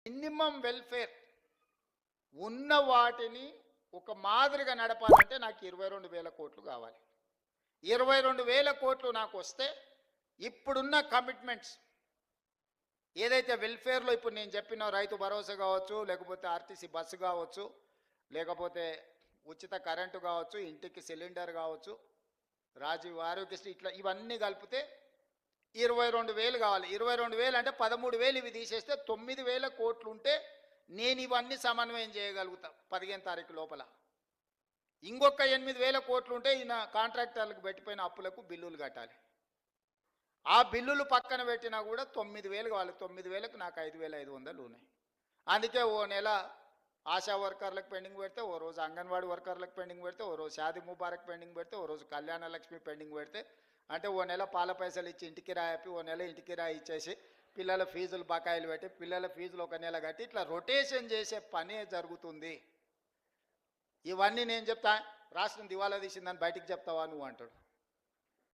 Minimum welfare ఉన్న వాటిని ఒక మాదిరిగా నడపాలంటే నాకు 22,000 కోట్లు కావాలి. 22,000 కోట్లు నాకు వస్తే ఇప్పుడున్న కమిట్మెంట్స్ ఏదైతే వెల్ఫేర్లో ఇప్పుడు నేను చెప్పిన రైతు భరోసా కావచ్చు, లేకపోతే ఆర్టీసీ బస్సు కావచ్చు, లేకపోతే ఉచిత కరెంటు కావచ్చు, ఇంటికి సిలిండర్ కావచ్చు, రాజీవ్ ఆరోగ్యశ్రీ, ఇట్లా ఇవన్నీ కలిపితే 22,000 కావాలి. 22,000 అంటే 13,000 ఇవి తీసేస్తే 9,000 కోట్లు ఉంటే నేను ఇవన్నీ సమన్వయం చేయగలుగుతా 15 తారీఖు లోపల. ఇంకొక 8,000 కోట్లు ఉంటే ఈయన కాంట్రాక్టర్లకు పెట్టిపోయిన అప్పులకు బిల్లులు కట్టాలి. ఆ బిల్లులు పక్కన పెట్టినా కూడా 9,000 కావాలి. 9,000కు నాకు 5,500 ఉన్నాయి. అందుకే ఓ నెల ఆశా వర్కర్లకు పెండింగ్ పెడితే, ఓ రోజు అంగన్వాడీ వర్కర్లకు పెండింగ్ పెడితే, ఓ రోజు షాదీ ముబారక్ పెండింగ్ పెడితే, ఓ రోజు కళ్యాణ లక్ష్మి పెండింగ్ పెడితే, అంటే ఓ నెల పాల పైసలు ఇచ్చి ఇంటికి రాయిపి, ఓ నెల ఇంటికి రాయి ఇచ్చేసి పిల్లల ఫీజులు బకాయిలు పెట్టి పిల్లల ఫీజులు ఒక నెల కట్టి ఇట్లా రొటేషన్ చేసే పనే జరుగుతుంది. ఇవన్నీ నేను చెప్తా, రాష్ట్రం దివాలా తీసిందని బయటికి చెప్తావా నువ్వు అంటాడు.